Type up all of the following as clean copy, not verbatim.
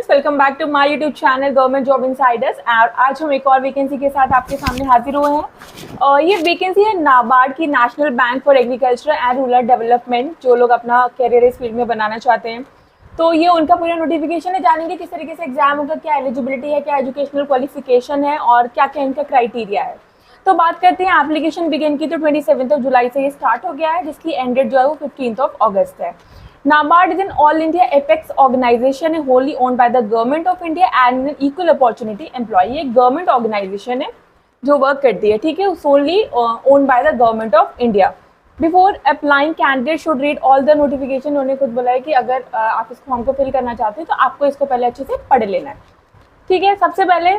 Students, welcome back to my YouTube channel government job insiders. और आज हम एक और वैकेंसी के साथ आपके सामने हाजिर हुए हैं। और ये वैकेंसी है नाबार्ड की, national bank for agriculture and rural development. जो लोग अपना करियर इस फील्ड में बनाना चाहते हैं तो ये उनका पूरा नोटिफिकेशन है। जानेंगे किस तरीके से एग्जाम होगा, क्या एलिजिबिलिटी है, क्या एजुकेशनल क्वालिफिकेशन है और क्या क्या इनका क्राइटेरिया है। तो बात करते हैं एप्लीकेशन बिगिन की, तो 27 जुलाई से ये स्टार्ट हो गया है, जिसकी एंड डेट जो है वो 15 अगस्त है। NABARD is an all India apex organization है, wholly owned by the government of India and an equal opportunity employee। ये गवर्नमेंट ऑर्गेनाइजेशन है जो वर्क करती है, ठीक है, solely owned by the government of India। Before applying, candidate should read all the notification। उन्होंने खुद बोला है कि अगर आप इस फॉर्म को फिल करना चाहते हैं तो आपको इसको पहले अच्छे से पढ़ लेना है, ठीक है। सबसे पहले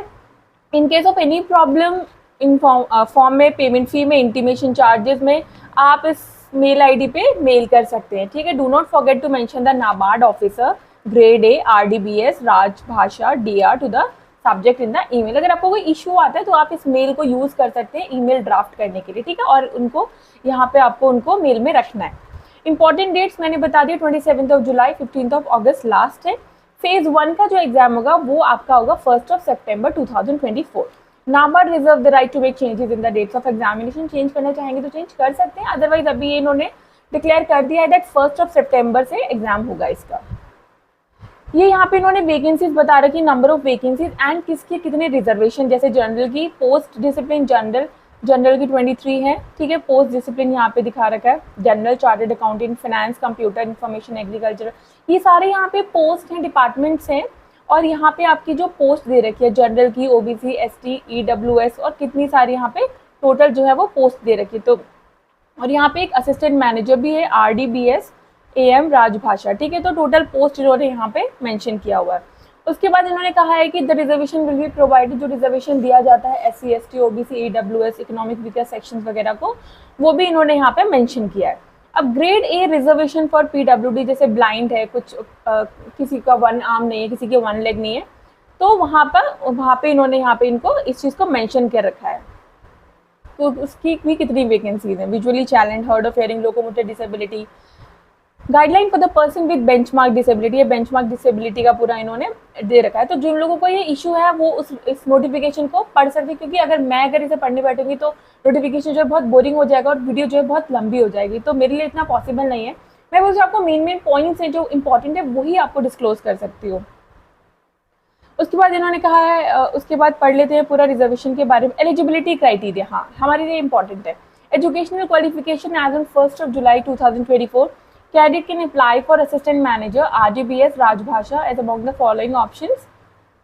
इन case of any problem in form में, पेमेंट फी में, इंटीमेशन चार्जेस में, आप इस मेल आईडी पे मेल कर सकते हैं, ठीक है। Do not forget to mention the NABARD officer grade A RDBS Rajbhasha DR to the subject in the email. अगर आपको कोई इशू आता है तो आप इस मेल को यूज कर सकते हैं ईमेल ड्राफ्ट करने के लिए, ठीक है। और उनको यहाँ पे आपको उनको मेल में रखना है। इंपॉर्टेंट डेट्स मैंने बता दिया, 27 जुलाई, 15 अगस्त लास्ट है। फेज 1 का जो एग्जाम होगा वो आपका होगा 1 सितंबर 2024। NABARD reserve the right to make changes in the dates of examination. Change करना चाहेंगे तो चेंज कर सकते हैं, अदरवाइज अभी इन्होंने डिक्लेयर कर दिया है दैट 1 सितंबर से एग्जाम होगा इसका। ये यहाँ पे इन्होंने वैकेंसीज बता रखी, नंबर ऑफ वैकेंसीज एंड किसके कितने रिजर्वेशन। जैसे जनरल की, पोस्ट डिसिप्लिन जनरल की 23 है, ठीक है। पोस्ट डिसिप्लिन यहाँ पे दिखा रखा है, general, chartered accountant, finance, computer, information, agriculture, ये सारे यहाँ पे पोस्ट हैं, डिपार्टमेंट्स हैं। और यहाँ पे आपकी जो पोस्ट दे रखी है जनरल की, OBC, ST, EWS और कितनी सारी यहाँ पे टोटल जो है वो पोस्ट दे रखी है। तो और यहाँ पे एक असिस्टेंट मैनेजर भी है, RDBS AM राजभाषा, ठीक है। तो टोटल पोस्ट इन्होंने यहाँ पे मेंशन किया हुआ है। उसके बाद इन्होंने कहा है कि the reservation will be provided, जो रिजर्वेशन दिया जाता है SC, ST, OBC, EWS, economic weaker sections वगैरह को, वो भी इन्होंने यहाँ पे मेंशन किया है। अब grade A reservation for PWD, जैसे ब्लाइंड है, कुछ किसी का 1 आर्म नहीं है, किसी के 1 लेग नहीं है, तो वहाँ पे इन्होंने यहाँ पे इनको इस चीज़ को मेंशन कर रखा है। तो उसकी भी कितनी वैकेंसीज हैं। Visually challenge, hard of hearing, locomotor disability, guideline for the person with benchmark disability. ये बेंचमार्क डिसेबिलिटी का पूरा इन्होंने दे रखा है। तो जिन लोगों को ये इशू है वो इस नोटिफिकेशन को पढ़ सकते हैं, क्योंकि अगर इसे पढ़ने बैठूंगी तो नोटिफिकेशन जो है बहुत बोरिंग हो जाएगा और वीडियो जो है बहुत लंबी हो जाएगी, तो मेरे लिए इतना पॉसिबल नहीं है। मैं बस आपको मेन पॉइंट्स हैं जो इंपॉर्टेंट है वही आपको डिस्क्लोज कर सकती हूँ। उसके बाद इन्होंने कहा है, उसके बाद पढ़ लेते हैं पूरा रिजर्वेशन के बारे में। एलिजिबिलिटी क्राइटेरिया, हाँ, हमारे लिए इंपॉर्टेंट है। एजुकेशनल क्वालिफिकेशन एज ऑन 1 जुलाई 2024, candidate can apply for assistant manager RDBS Rajbhasha as among the following options.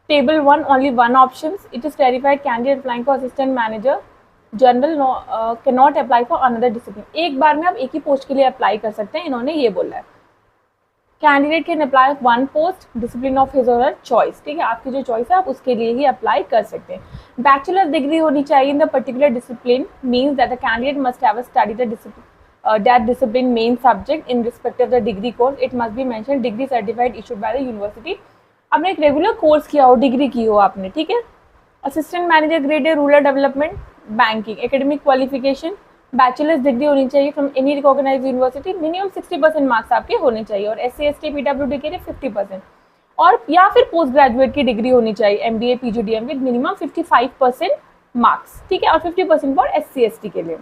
Table 1, only one options. It is clarified candidate applying for assistant manager general cannot apply for another discipline। एक बार में आप एक ही post के लिए apply कर सकते हैं, इन्होंने ये बोला है। Candidate can apply one post, discipline of his और हर चॉइस, ठीक है। आपकी जो चॉइस है आप उसके लिए ही अप्लाई कर सकते हैं। बैचलर डिग्री होनी चाहिए in the particular discipline, means that the candidate must have studied the discipline that discipline main subject in respect of the degree course। It must be mentioned degree certified issued by the university। आपने एक regular course किया हो, degree की हो आपने, ठीक है। Assistant manager grade A, rural development, banking. Academic qualification, bachelors degree होनी चाहिए from any recognised university. Minimum 60% marks आपके होने चाहिए, और SC, ST, PWD के लिए 50%, और या फिर पोस्ट ग्रेजुएट की डिग्री होनी चाहिए, MBA, PGDM with minimum 55% marks, ठीक है। और 50% फॉर SC, ST के लिए।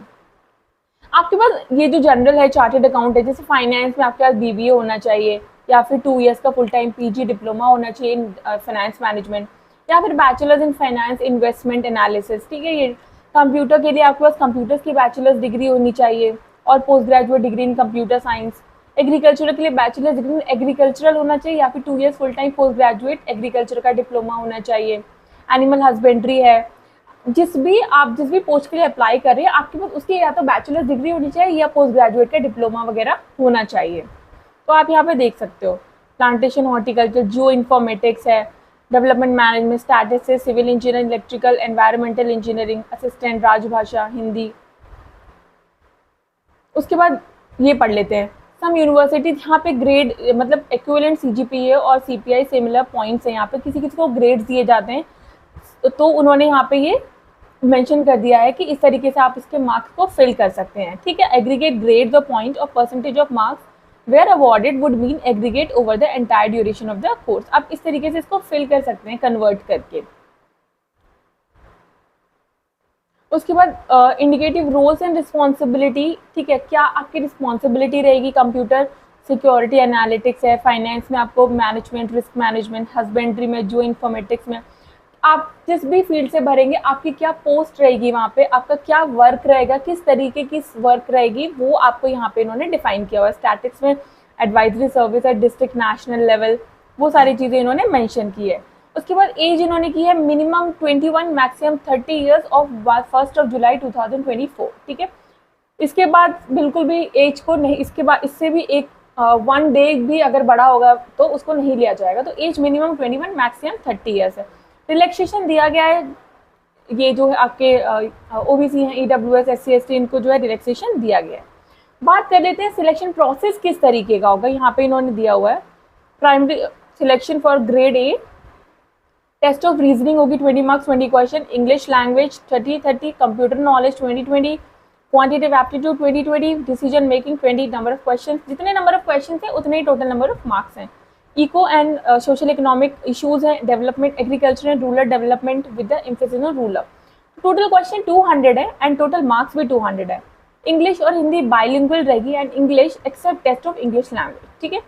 आपके पास ये जो जनरल है, चार्टर्ड अकाउंट है, जैसे फाइनेंस में आपके पास BBA होना चाहिए, या फिर 2 years का फुल टाइम PG डिप्लोमा होना चाहिए इन फाइनेंस मैनेजमेंट, या फिर bachelors in finance investment analysis, ठीक है। ये कंप्यूटर के लिए आपके पास कंप्यूटर्स की बैचलर्स डिग्री होनी चाहिए और post graduate degree in computer science. Agriculture के लिए बैचलर्स डिग्री इन एग्रीकल्चरल होना चाहिए, या फिर 2 years full time post graduate agriculture का डिप्लोमा होना चाहिए। एनिमल हस्बेंड्री है, जिस भी पोस्ट के लिए अप्लाई कर रहे हैं आपके पास उसकी या तो बैचलर डिग्री होनी चाहिए या पोस्ट ग्रेजुएट का डिप्लोमा वगैरह होना चाहिए। तो आप यहाँ पे देख सकते हो, प्लांटेशन, हॉर्टिकल्चर, जियो इन्फॉर्मेटिक्स है, development management, statistics, civil engineering, electrical, environmental engineering, assistant, Rajbhasha, Hindi. उसके बाद ये पढ़ लेते हैं सम यूनिवर्सिटी, यहाँ पे ग्रेड मतलब इक्विवेलेंट CGPA और CPI सिमिलर पॉइंट्स हैं। यहाँ पे किसी को ग्रेड्स दिए जाते हैं, तो उन्होंने यहाँ पे ये मेंशन कर दिया है कि इस तरीके से आप इसके मार्क्स को फिल कर सकते हैं, ठीक है। एग्रीगेट ग्रेड द पॉइंट और percentage of marks were awarded would mean aggregate over the entire duration of the course. आप इस तरीके से इसको फिल कर सकते हैं कन्वर्ट करके। उसके बाद इंडिकेटिव रोल्स एंड रिस्पॉन्सिबिलिटी, ठीक है, क्या आपकी रिस्पॉन्सिबिलिटी रहेगी। कंप्यूटर सिक्योरिटी एनालिटिक्स है, फाइनेंस में आपको मैनेजमेंट, रिस्क मैनेजमेंट, हस्बेंड्री में, जो इन्फॉर्मेटिक्स में, आप जिस भी फील्ड से भरेंगे आपकी क्या पोस्ट रहेगी, वहाँ पे आपका क्या वर्क रहेगा, किस तरीके की वर्क रहेगी, वो आपको यहाँ पे इन्होंने डिफाइन किया हुआ है। स्टैटिक्स में एडवाइजरी सर्विस है, डिस्ट्रिक्ट नेशनल लेवल, वो सारी चीज़ें इन्होंने मेंशन की है। उसके बाद एज इन्होंने की है मिनिमम 21, मैक्सिमम 30 ईयर्स ऑफ 1 जुलाई 2024, ठीक है। इसके बाद बिल्कुल भी एज को नहीं, इसके बाद इससे भी एक 1 डे भी अगर बड़ा होगा तो उसको नहीं लिया जाएगा। तो एज मिनिमम 21, मैक्सिमम 30 ईयर्स है। रिलैक्सेशन दिया गया है, ये जो है आपके ओबीसी हैं, ईडब्ल्यूएस, SC ST, इनको जो है रिलैक्सेशन दिया गया है। बात कर लेते हैं सिलेक्शन प्रोसेस किस तरीके का होगा। यहाँ पे इन्होंने दिया हुआ है primary selection for grade A, test of reasoning होगी 20 marks 20 question, English language 30, computer knowledge 20, quantitative aptitude 20, decision making 20, number of question, जितने नंबर ऑफ क्वेश्चन है उतने ही टोटल नंबर ऑफ मार्क्स हैं। Eco and social economic issues हैं, development, agriculture and rural development with the emphasis on rural. Total question 200 है and total marks भी 200 है। English और हिंदी बाइलिंगुअल रहेगी and English except test of English language, ठीक है।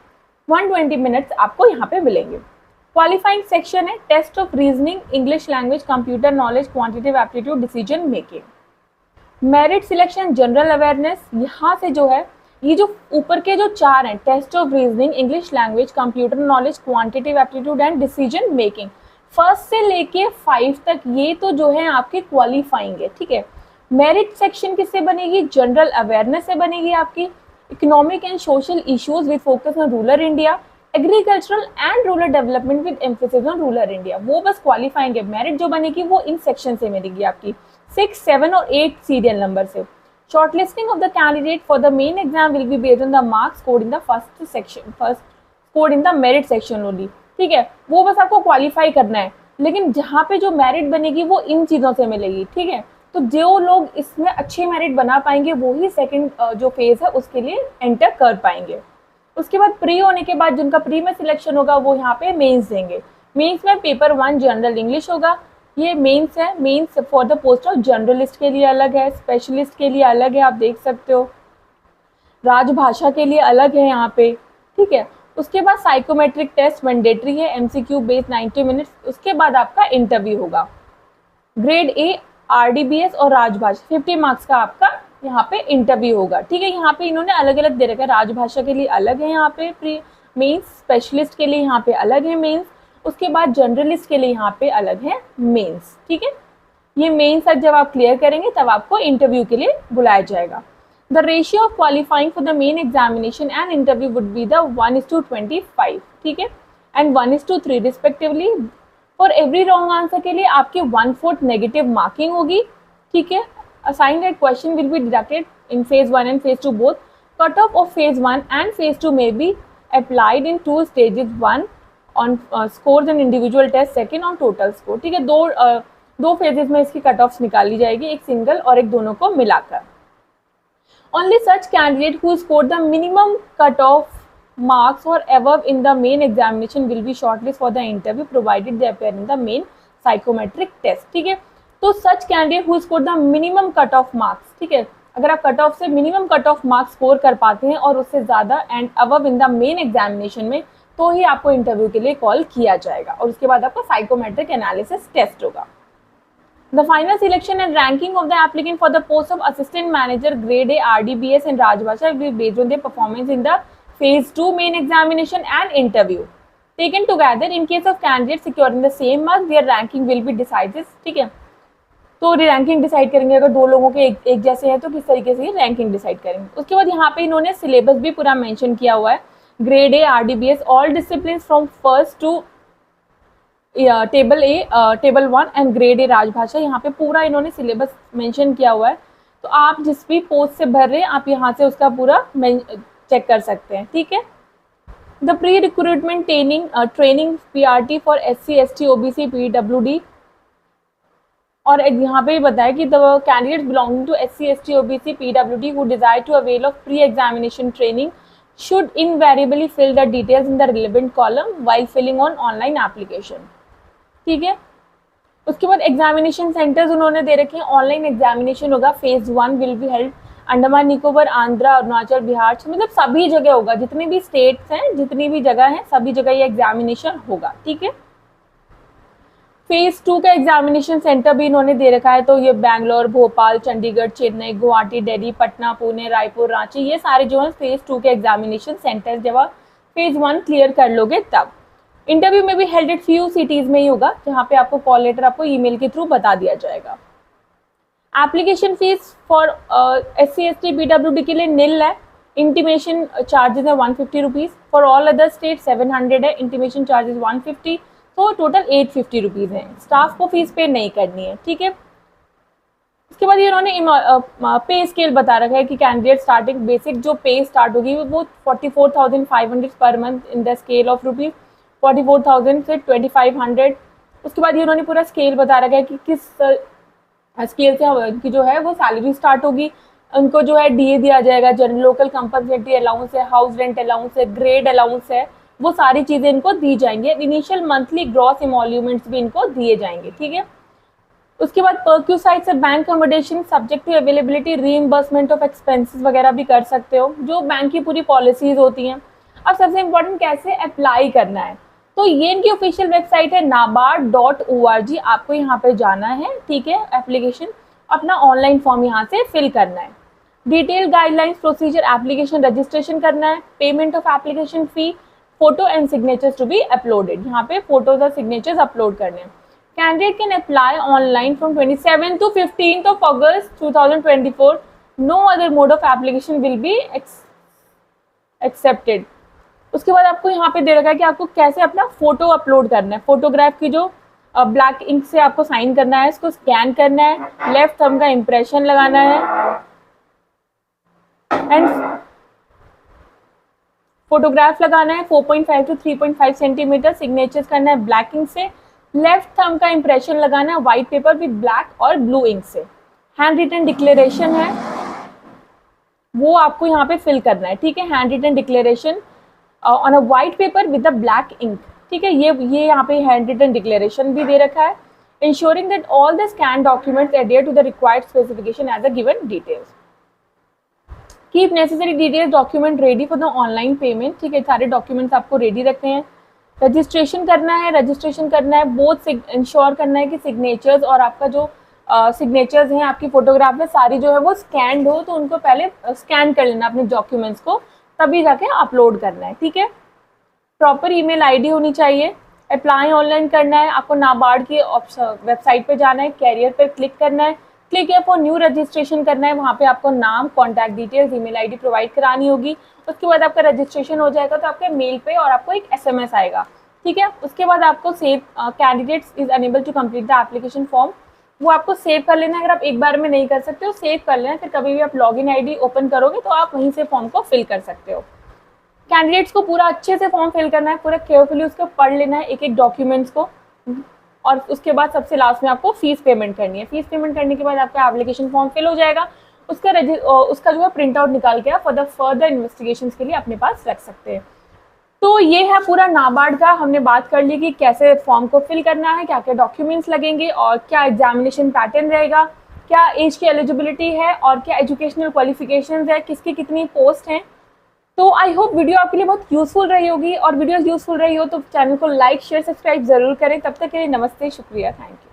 120 minutes आपको यहाँ पे मिलेंगे। क्वालिफाइंग सेक्शन है test of reasoning, English language, computer knowledge, quantitative aptitude, decision making. Merit selection, general awareness, यहाँ से जो है ये जो ऊपर के जो 4 हैं, test of reasoning, English language, computer knowledge, quantitative aptitude and decision making, 1 से लेके 5 तक ये तो जो है आपके क्वालिफाइंग है, ठीक है। मेरिट सेक्शन किससे बनेगी, जनरल अवेयरनेस से बनेगी आपकी, economic and social issues with focus on rural India, agricultural and rural development with emphasis on rural India, वो बस क्वालिफाइंग है। मेरिट जो बनेगी वो इन सेक्शन से मिलेगी आपकी 6, 7 और 8 सीरियल नंबर से। Shortlisting of the candidate for the main exam will be based on the marks scored in the scored in the merit section only, ठीक है। वो बस आपको क्वालिफाई करना है, लेकिन जहाँ पे जो मेरिट बनेगी वो इन चीज़ों से मिलेगी, ठीक है। तो जो लोग इसमें अच्छे मेरिट बना पाएंगे वो ही सेकंड जो फेज़ है उसके लिए एंटर कर पाएंगे। उसके बाद प्री होने के बाद जिनका प्री में सिलेक्शन होगा वो यहाँ पे मेंस देंगे। मेंस में पेपर 1 जनरल इंग्लिश होगा, ये मेंस है। Mains for the post of journalist के लिए अलग है, स्पेशलिस्ट के लिए अलग है, आप देख सकते हो, राजभाषा के लिए अलग है यहाँ पे, ठीक है। उसके बाद साइकोमेट्रिक टेस्ट मैंडेटरी है, MCQ बेस्ड 90 मिनट्स। उसके बाद आपका इंटरव्यू होगा। ग्रेड ए, RDBS और राजभाषा 50 मार्क्स का आपका यहाँ पे इंटरव्यू होगा, ठीक है। यहाँ पे इन्होंने अलग अलग दे रखा है, राजभाषा के लिए अलग है यहाँ पे प्री मेंस, स्पेशलिस्ट के लिए यहाँ पे अलग है मेंस, उसके बाद जर्नलिस्ट के लिए यहाँ पे अलग है मेंस, ठीक है। ये मेंस तक जब आप क्लियर करेंगे तब आपको इंटरव्यू के लिए बुलाया जाएगा। The ratio of qualifying for the main examination and interview would be the 1:25, ठीक है, and 1:3 respectively. For every wrong answer के लिए आपकी 1/4 नेगेटिव मार्किंग होगी, ठीक है। Assigned rate question will be deducted in phase 1 and phase 2 both. Cut off phase 1 and phase 2 may be applied in 2 stages, 1 on scores and individual test, second on total score, ठीक है। दो phases में इसकी cut offs निकाली जाएगी, एक single और एक दोनों को मिलाकर। Only such candidate who score the minimum cut off marks और above in the main examination will be shortlist for the interview provided they appear in the main psychometric test, ठीक है। तो such candidate who score the minimum cut off marks, ठीक है, अगर आप cut off से minimum cut off marks score कर पाते हैं और उससे ज़्यादा and above in the main examination में, तो ही आपको इंटरव्यू के लिए कॉल किया जाएगा और उसके बाद आपका साइकोमेट्रिक एनालिसिस टेस्ट होगा। The final selection and ranking of the applicant for the post of assistant manager grade A, RDBS and Rajbhasha will be based on their performance in the phase 2 main examination and interview taken together. In case of candidate securing the same marks their ranking will be decided, ठीक है। तो ranking decide करेंगे, अगर 2 लोगों के एक जैसे हैं तो किस तरीके से रैंकिंग डिसाइड करेंगे। उसके बाद यहाँ पे इन्होंने सिलेबस भी पूरा मेंशन किया हुआ है। Grade A, RDBS all discipline from first to table A, table 1 and grade A Rajbhasha, यहाँ पे पूरा इन्होंने सिलेबस मेंशन किया हुआ है। तो आप जिस भी पोस्ट से भर रहे हैं आप यहाँ से उसका पूरा चेक कर सकते हैं, ठीक है। The pre recruitment training PRT for SC ST OBC PWD, और यहाँ पे बताया कि the candidates belonging to SC ST OBC PWD who desire to avail of pre examination training should invariably fill the details in the relevant column while filling on online application। ठीक है, उसके बाद examination centres उन्होंने दे रखे हैं। Online examination होगा। Phase 1 will be held Andaman Nicobar, Andhra, Arunachal, Bihar, मतलब सभी जगह होगा, जितने भी स्टेट्स हैं, जितनी भी जगह हैं, सभी जगह ये एग्जामिनेशन होगा। ठीक है, फेज 2 का एग्जामिनेशन सेंटर भी इन्होंने दे रखा है। तो ये बैंगलोर, भोपाल, चंडीगढ़, चेन्नई, गुवाहाटी, दिल्ली, पटना, पुणे, रायपुर, रांची, ये सारे जो है फेज 2 के एग्जामिनेशन सेंटर जब आप फेज 1 क्लियर कर लोगे तब। इंटरव्यू में भी हेल्ड एट फ्यू सिटीज में ही होगा, जहाँ पे आपको कॉल लेटर आपको ईमेल के थ्रू बता दिया जाएगा। Application fees for SC ST PWD के लिए निल है। इंटीमेशन चार्जेस है 150 rupees. For all other state 700 है। इंटीमेशन चार्जेस 150, तो टोटल 850 रुपीज़ है। स्टाफ को फीस पे नहीं करनी है। ठीक है, उसके बाद ये उन्होंने पे स्केल बता रखा है कि कैंडिडेट स्टार्टिंग बेसिक जो पे स्टार्ट होगी वो 44,500 per month in the scale of rupees 44,000 से 2,500। उसके बाद ये उन्होंने पूरा स्केल बता रखा है कि किस स्केल से उनकी जो है वो सैलरी स्टार्ट होगी। उनको जो है DA दिया जाएगा, जनरल लोकल कंपल्सरी अलाउंस है, हाउस रेंट अलाउंस है, ग्रेड अलाउंस है, वो सारी चीज़ें इनको दी जाएंगी। इनिशियल मंथली ग्रॉस इमोल्यूमेंट्स भी इनको दिए जाएंगे। ठीक है, उसके बाद परक्यू साइड से bank accommodation subject to availability, reimbursement of expenses वगैरह भी कर सकते हो, जो बैंक की पूरी पॉलिसीज होती हैं। अब सबसे इम्पोर्टेंट कैसे अप्लाई करना है, तो ये इनकी ऑफिशियल वेबसाइट है nabard.org। आपको यहाँ पे जाना है। ठीक है, एप्लीकेशन अपना ऑनलाइन फॉर्म यहाँ से फिल करना है। Detail guidelines, procedure, application registration करना है, payment of application fee, photo and signatures to be uploaded. यहाँ पे फोटोज और सिग्नेचर्स अपलोड करने हैं। Candidate can apply online from 27 to 15 of August 2024। No other mode of application will be accepted. उसके बाद आपको यहाँ पे दे रखा है कि आपको कैसे अपना फोटो अपलोड करना है। फोटोग्राफ की जो ब्लैक इंक से आपको साइन करना है, इसको स्कैन करना है, लेफ्ट थंब का इम्प्रेशन लगाना है एंड फोटोग्राफ लगाना है 4.5 to 3.5 सेंटीमीटर। सिग्नेचर्स करना है ब्लैक इंक से। लेफ्ट थंब का इम्प्रेशन लगाना है व्हाइट पेपर विद ब्लैक और ब्लू इंक से। हैंड रिटन डिक्लेरेशन है, वो आपको यहाँ पे फिल करना है। ठीक है, handwritten declaration on a white paper with a black ink. ठीक है, ये यहाँ पे हैंड रिटन डिक्लेरेशन भी दे रखा है। Ensuring that all the scan documents adhere to the required specification as a given details. Keep necessary details document ready for the online payment. ठीक है, सारे डॉक्यूमेंट्स आपको रेडी रखने हैं। रजिस्ट्रेशन करना है बोथ इंश्योर करना है कि सिग्नेचर्स और आपका जो सिग्नेचर्स हैं आपकी फोटोग्राफ में सारी जो है वो स्कैंड हो, तो उनको पहले स्कैन कर लेना अपने डॉक्यूमेंट्स को, तभी जाके अपलोड करना है। ठीक है, प्रॉपर ईमेल आईडी होनी चाहिए। अप्लाई ऑनलाइन करना है, आपको नाबार्ड की वेबसाइट पे जाना है, कैरियर पर क्लिक करना है, क्लिक है फॉर न्यू रजिस्ट्रेशन करना है। वहाँ पे आपको नाम, contact details, email ID provide करानी होगी। उसके बाद आपका रजिस्ट्रेशन हो जाएगा तो आपके मेल पे और आपको एक SMS आएगा। ठीक है, उसके बाद आपको save candidates is unable to complete the application form, वो आपको सेव कर लेना है। अगर आप एक बार में नहीं कर सकते हो, सेव कर लेना, फिर कभी भी आप लॉगिन ID ओपन करोगे तो आप वहीं से फॉर्म को फिल कर सकते हो। कैंडिडेट्स को पूरा अच्छे से फॉर्म फिल करना है, पूरा केयरफुली उसको पढ़ लेना है एक एक डॉक्यूमेंट्स को, और उसके बाद सबसे लास्ट में आपको फीस पेमेंट करनी है। फीस पेमेंट करने के बाद आपका एप्लीकेशन फॉर्म फिल हो जाएगा। उसका जो है प्रिंट आउट निकाल के आप फर्दर इन्वेस्टिगेशंस के लिए अपने पास रख सकते हैं। तो ये है पूरा नाबार्ड का, हमने बात कर ली कि कैसे फॉर्म को फिल करना है, क्या क्या डॉक्यूमेंट्स लगेंगे और क्या एग्जामिनेशन पैटर्न रहेगा, क्या एज की एलिजिबिलिटी है और क्या एजुकेशनल क्वालिफिकेशंस है, किसकी कितनी पोस्ट हैं। तो आई होप वीडियो आपके लिए बहुत यूजफुल रही होगी, और वीडियो यूजफुल रही हो तो चैनल को लाइक, शेयर, सब्सक्राइब जरूर करें। तब तक के लिए नमस्ते, शुक्रिया, थैंक यू।